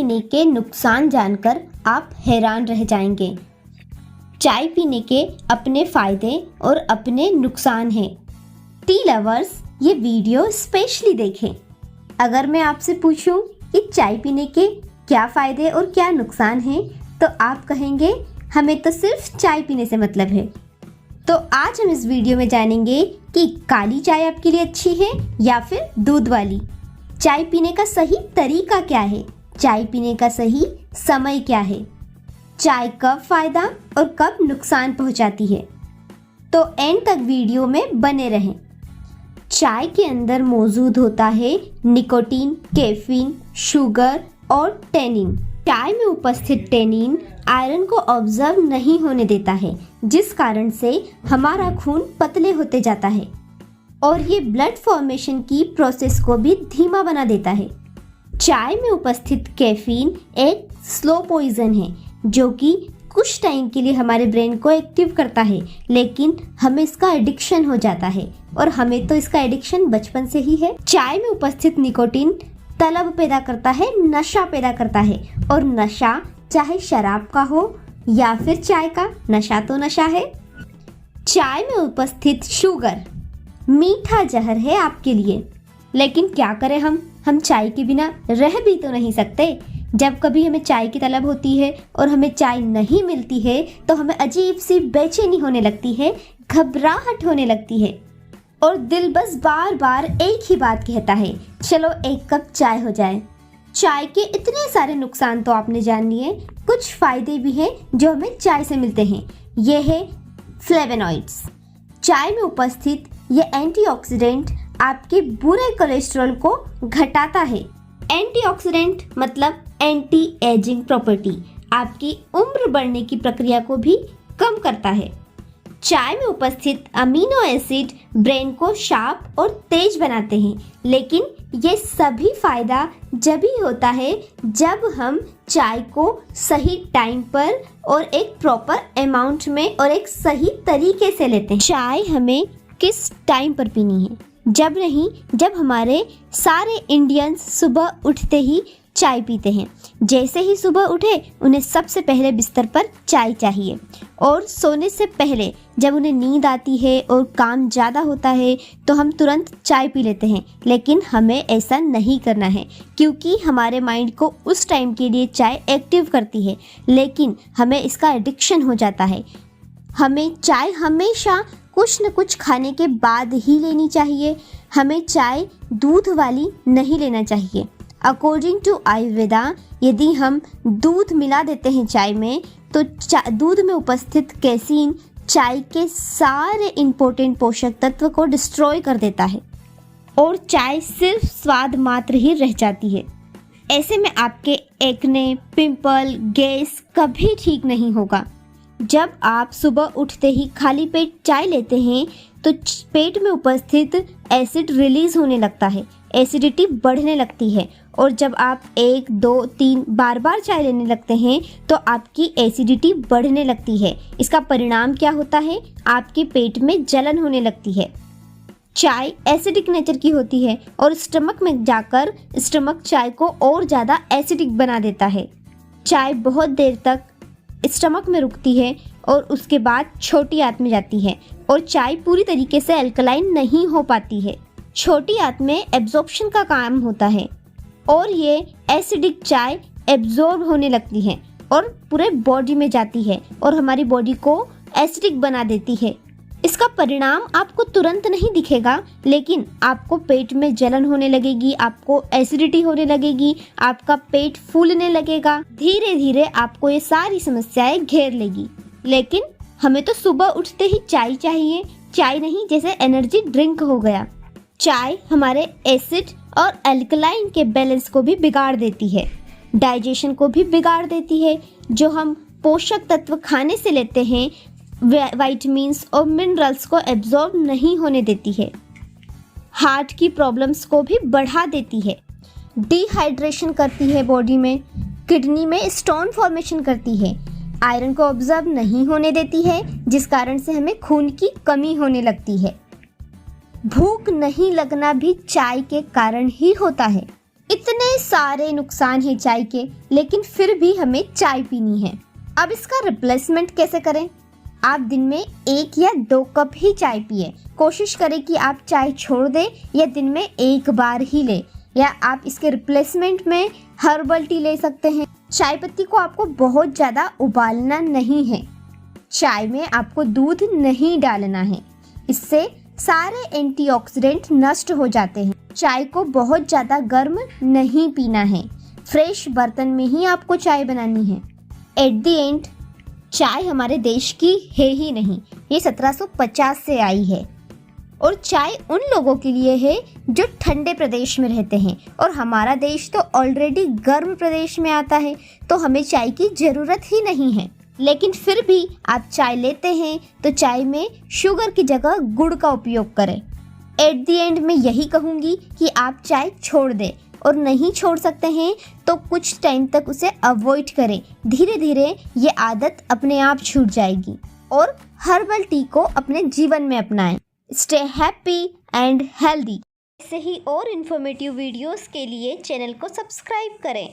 पीने के नुकसान जानकर आप हैरान रह जाएंगे। चाय पीने के अपने फायदे और अपने नुकसान हैं। टी लवर्स ये वीडियो स्पेशली देखें। अगर मैं आपसे पूछूं कि चाय पीने के क्या फायदे और क्या नुकसान हैं, तो आप कहेंगे हमें तो सिर्फ चाय पीने से मतलब है। तो आज हम इस वीडियो में जानेंगे कि काली चाय आपके लिए अच्छी है या फिर दूध वाली। चाय पीने का सही तरीका क्या है, चाय पीने का सही समय क्या है, चाय कब फायदा और कब नुकसान पहुंचाती है। तो एंड तक वीडियो में बने रहें। चाय के अंदर मौजूद होता है निकोटीन, कैफीन, शुगर और टेनिन। चाय में उपस्थित टेनिन आयरन को ऑब्जर्व नहीं होने देता है, जिस कारण से हमारा खून पतले होते जाता है और ये ब्लड फॉर्मेशन की प्रोसेस को भी धीमा बना देता है। चाय में उपस्थित कैफीन एक स्लो पॉइजन है जो कि कुछ टाइम के लिए हमारे ब्रेन को एक्टिव करता है, लेकिन हमें इसका एडिक्शन हो जाता है और हमें तो इसका एडिक्शन बचपन से ही है। चाय में उपस्थित निकोटीन तलब पैदा करता है, नशा पैदा करता है, और नशा चाहे शराब का हो या फिर चाय का, नशा तो नशा है। चाय में उपस्थित शुगर मीठा जहर है आपके लिए, लेकिन क्या करें हम चाय के बिना रह भी तो नहीं सकते। जब कभी हमें चाय की तलब होती है और हमें चाय नहीं मिलती है तो हमें अजीब सी बेचैनी होने लगती है, घबराहट होने लगती है और दिल बस बार बार एक ही बात कहता है, चलो एक कप चाय हो जाए। चाय के इतने सारे नुकसान तो आपने जान लिए, कुछ फायदे भी हैं जो हमें चाय से मिलते हैं। ये है फ्लेवोनॉइड्स। चाय में उपस्थित ये एंटीऑक्सीडेंट आपके बुरे कोलेस्ट्रॉल को घटाता है। एंटीऑक्सीडेंट मतलब एंटी एजिंग प्रॉपर्टी, आपकी उम्र बढ़ने की प्रक्रिया को भी कम करता है। चाय में उपस्थित अमीनो एसिड ब्रेन को शार्प और तेज बनाते हैं, लेकिन ये सभी फायदा जब ही होता है जब हम चाय को सही टाइम पर और एक प्रॉपर अमाउंट में और एक सही तरीके से लेते हैं। चाय हमें किस टाइम पर पीनी है? जब हमारे सारे इंडियंस सुबह उठते ही चाय पीते हैं। जैसे ही सुबह उठे उन्हें सबसे पहले बिस्तर पर चाय चाहिए, और सोने से पहले जब उन्हें नींद आती है और काम ज़्यादा होता है तो हम तुरंत चाय पी लेते हैं। लेकिन हमें ऐसा नहीं करना है, क्योंकि हमारे माइंड को उस टाइम के लिए चाय एक्टिव करती है, लेकिन हमें इसका एडिक्शन हो जाता है। हमें चाय हमेशा कुछ न कुछ खाने के बाद ही लेनी चाहिए। हमें चाय दूध वाली नहीं लेना चाहिए। अकॉर्डिंग टू आयुर्वेदा, यदि हम दूध मिला देते हैं चाय में तो दूध में उपस्थित कैसीन चाय के सारे इम्पोर्टेंट पोषक तत्व को डिस्ट्रॉय कर देता है और चाय सिर्फ स्वाद मात्र ही रह जाती है। ऐसे में आपके एक्ने, पिंपल, गैस कभी ठीक नहीं होगा। जब आप सुबह उठते ही खाली पेट चाय लेते हैं तो पेट में उपस्थित एसिड रिलीज होने लगता है, एसिडिटी बढ़ने लगती है, और जब आप 1, 2, 3 बार चाय लेने लगते हैं तो आपकी एसिडिटी बढ़ने लगती है। इसका परिणाम क्या होता है? आपके पेट में जलन होने लगती है। चाय एसिडिक नेचर की होती है और स्टमक में जाकर स्टमक चाय को और ज़्यादा एसिडिक बना देता है। चाय बहुत देर तक स्टमक में रुकती है और उसके बाद छोटी आंत में जाती है, और चाय पूरी तरीके से अल्कलाइन नहीं हो पाती है। छोटी आंत में एब्जॉर्प्शन का काम होता है और ये एसिडिक चाय एब्जॉर्ब होने लगती है और पूरे बॉडी में जाती है और हमारी बॉडी को एसिडिक बना देती है। इसका परिणाम आपको तुरंत नहीं दिखेगा, लेकिन आपको पेट में जलन होने लगेगी, आपको एसिडिटी होने लगेगी, आपका पेट फूलने लगेगा। धीरे धीरे आपको ये सारी समस्याएं घेर लेगी। लेकिन हमें तो सुबह उठते ही चाय चाहिए, चाय नहीं जैसे एनर्जी ड्रिंक हो गया। चाय हमारे एसिड और अल्कलाइन के बैलेंस को भी बिगाड़ देती है, डाइजेशन को भी बिगाड़ देती है। जो हम पोषक तत्व खाने से लेते हैं, विटामिन्स और मिनरल्स को एब्जॉर्ब नहीं होने देती है। हार्ट की प्रॉब्लम्स को भी बढ़ा देती है, डिहाइड्रेशन करती है बॉडी में, किडनी में स्टोन फॉर्मेशन करती है, आयरन को ऑब्जर्व नहीं होने देती है, जिस कारण से हमें खून की कमी होने लगती है। भूख नहीं लगना भी चाय के कारण ही होता है। इतने सारे नुकसान हैं चाय के, लेकिन फिर भी हमें चाय पीनी है। अब इसका रिप्लेसमेंट कैसे करें? आप दिन में 1 या 2 कप ही चाय पिए। कोशिश करें कि आप चाय छोड़ दें या दिन में 1 बार ही लें, या आप इसके रिप्लेसमेंट में हर्बल टी ले सकते हैं। चाय पत्ती को आपको बहुत ज़्यादा उबालना नहीं है। चाय में आपको दूध नहीं डालना है, इससे सारे एंटीऑक्सीडेंट नष्ट हो जाते हैं। चाय को बहुत ज़्यादा गर्म नहीं पीना है। फ्रेश बर्तन में ही आपको चाय बनानी है। एट द एंड, चाय हमारे देश की है ही नहीं, ये 1750 से आई है। और चाय उन लोगों के लिए है जो ठंडे प्रदेश में रहते हैं, और हमारा देश तो ऑलरेडी गर्म प्रदेश में आता है, तो हमें चाय की ज़रूरत ही नहीं है। लेकिन फिर भी आप चाय लेते हैं तो चाय में शुगर की जगह गुड़ का उपयोग करें। एट द एंड मैं यही कहूँगी कि आप चाय छोड़ दें, और नहीं छोड़ सकते हैं तो कुछ टाइम तक उसे अवॉइड करें। धीरे धीरे ये आदत अपने आप छूट जाएगी, और हर्बल टी को अपने जीवन में अपनाएं। Stay happy and healthy. ऐसे ही और इन्फॉर्मेटिव वीडियोस के लिए चैनल को सब्सक्राइब करें।